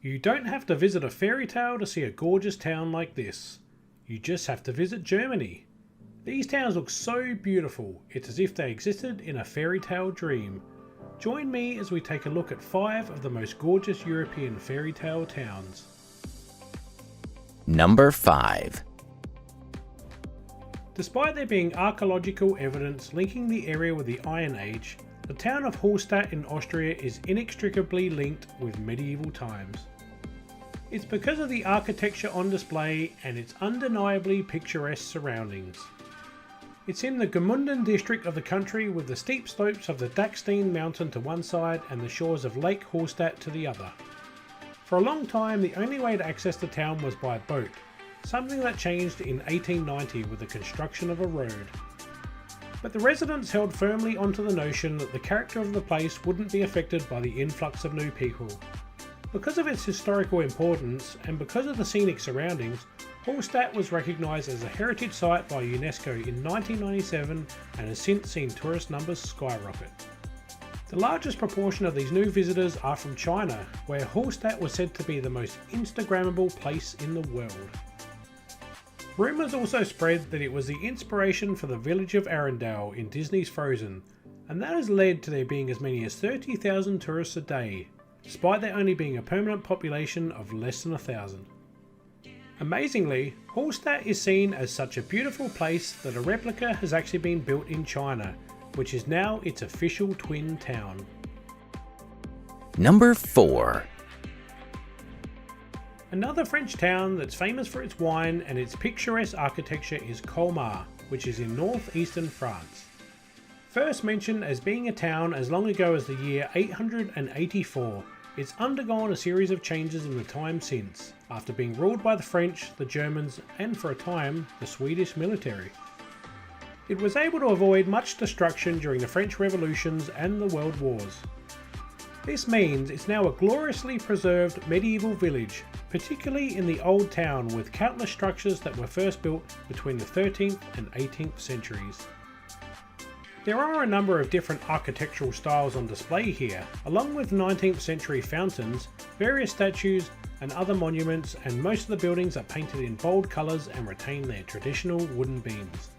You don't have to visit a fairy tale to see a gorgeous town like this. You just have to visit Germany. These towns look so beautiful, it's as if they existed in a fairy tale dream. Join me as we take a look at 5 of the most gorgeous European fairy tale towns. Number 5. Despite there being archaeological evidence linking the area with the Iron Age, the town of Hallstatt in Austria is inextricably linked with medieval times. It's because of the architecture on display and its undeniably picturesque surroundings. It's in the Gmunden district of the country, with the steep slopes of the Dachstein mountain to one side and the shores of Lake Hallstatt to the other. For a long time the only way to access the town was by boat, something that changed in 1890 with the construction of a road. But the residents held firmly onto the notion that the character of the place wouldn't be affected by the influx of new people. Because of its historical importance and because of the scenic surroundings, Hallstatt was recognised as a heritage site by UNESCO in 1997 and has since seen tourist numbers skyrocket. The largest proportion of these new visitors are from China, where Hallstatt was said to be the most Instagrammable place in the world. Rumours also spread that it was the inspiration for the village of Arendelle in Disney's Frozen, and that has led to there being as many as 30,000 tourists a day, despite there only being a permanent population of less than 1,000. Amazingly, Hallstatt is seen as such a beautiful place that a replica has actually been built in China, which is now its official twin town. Number 4. Another French town that's famous for its wine and its picturesque architecture is Colmar, which is in northeastern France. First mentioned as being a town as long ago as the year 884, it's undergone a series of changes in the time since, after being ruled by the French, the Germans, and for a time, the Swedish military. It was able to avoid much destruction during the French revolutions and the World Wars. This means it's now a gloriously preserved medieval village, particularly in the old town, with countless structures that were first built between the 13th and 18th centuries. There are a number of different architectural styles on display here, along with 19th century fountains, various statues and other monuments, and most of the buildings are painted in bold colours and retain their traditional wooden beams.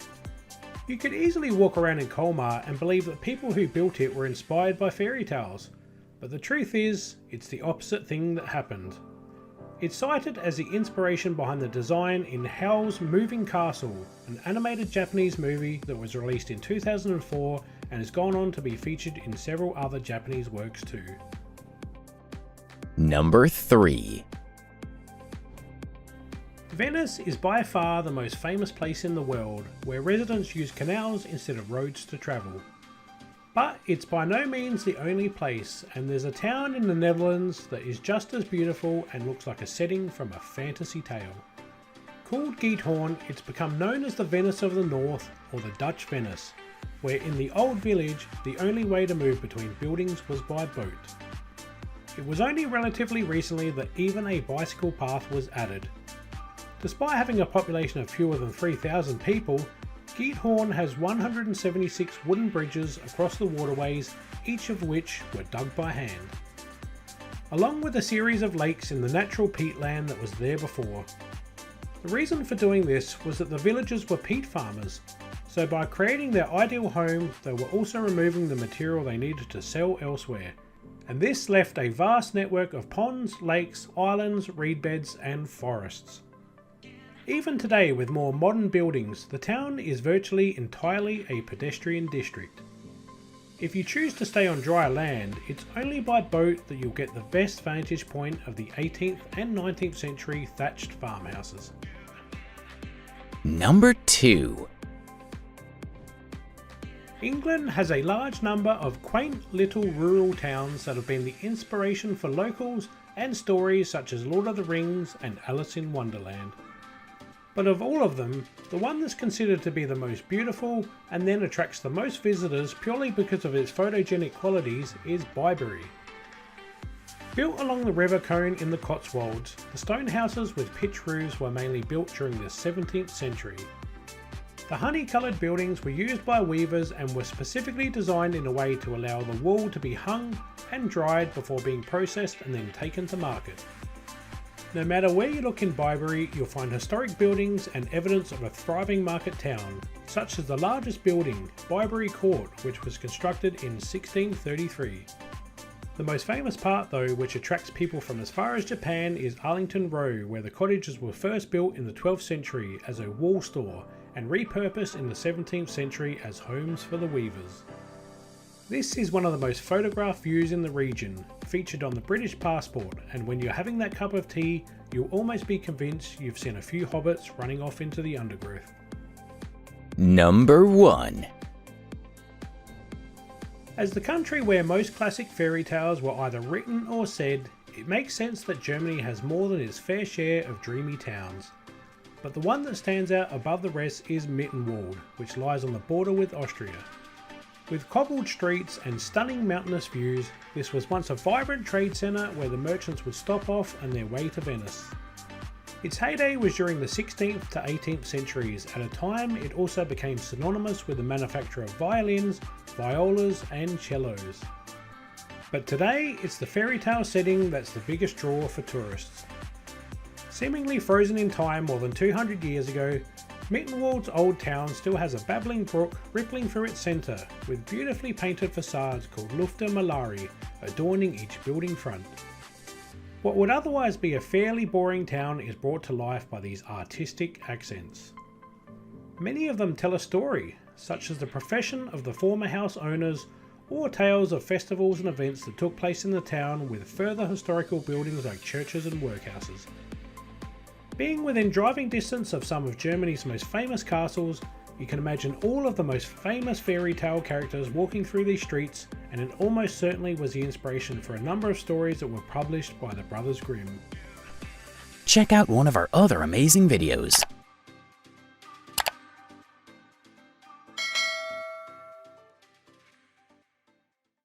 You could easily walk around in Colmar and believe that people who built it were inspired by fairy tales, but the truth is, it's the opposite thing that happened. It's cited as the inspiration behind the design in Howl's Moving Castle, an animated Japanese movie that was released in 2004 and has gone on to be featured in several other Japanese works too. Number 3. Venice is by far the most famous place in the world, where residents use canals instead of roads to travel. But it's by no means the only place, and there's a town in the Netherlands that is just as beautiful and looks like a setting from a fantasy tale. Called Giethoorn, it's become known as the Venice of the North, or the Dutch Venice, where in the old village the only way to move between buildings was by boat. It was only relatively recently that even a bicycle path was added. Despite having a population of fewer than 3,000 people, Giethoorn has 176 wooden bridges across the waterways, each of which were dug by hand, along with a series of lakes in the natural peatland that was there before. The reason for doing this was that the villagers were peat farmers, so by creating their ideal home they were also removing the material they needed to sell elsewhere, and this left a vast network of ponds, lakes, islands, reed beds and forests. Even today, with more modern buildings, the town is virtually entirely a pedestrian district. If you choose to stay on dry land, it's only by boat that you'll get the best vantage point of the 18th and 19th century thatched farmhouses. Number 2. England has a large number of quaint little rural towns that have been the inspiration for locals and stories such as Lord of the Rings and Alice in Wonderland. But of all of them, the one that's considered to be the most beautiful and then attracts the most visitors purely because of its photogenic qualities is Byberry. Built along the River Cone in the Cotswolds, the stone houses with pitch roofs were mainly built during the 17th century. The honey-coloured buildings were used by weavers and were specifically designed in a way to allow the wool to be hung and dried before being processed and then taken to market. No matter where you look in Byberry, you'll find historic buildings and evidence of a thriving market town, such as the largest building, Byberry Court, which was constructed in 1633. The most famous part though, which attracts people from as far as Japan, is Arlington Row, where the cottages were first built in the 12th century as a wool store and repurposed in the 17th century as homes for the weavers. This is one of the most photographed views in the region, featured on the British passport, and when you're having that cup of tea, you'll almost be convinced you've seen a few hobbits running off into the undergrowth. Number 1. As the country where most classic fairy tales were either written or said, it makes sense that Germany has more than its fair share of dreamy towns. But the one that stands out above the rest is Mittenwald, which lies on the border with Austria. With cobbled streets and stunning mountainous views, this was once a vibrant trade centre where the merchants would stop off on their way to Venice. Its heyday was during the 16th to 18th centuries. At a time it also became synonymous with the manufacture of violins, violas and cellos. But today it's the fairy tale setting that's the biggest draw for tourists. Seemingly frozen in time more than 200 years ago, Mittenwald's old town still has a babbling brook rippling through its centre, with beautifully painted facades called Lufter Malari adorning each building front. What would otherwise be a fairly boring town is brought to life by these artistic accents. Many of them tell a story, such as the profession of the former house owners, or tales of festivals and events that took place in the town, with further historical buildings like churches and workhouses. Being within driving distance of some of Germany's most famous castles, you can imagine all of the most famous fairy tale characters walking through these streets, and it almost certainly was the inspiration for a number of stories that were published by the Brothers Grimm. Check out one of our other amazing videos.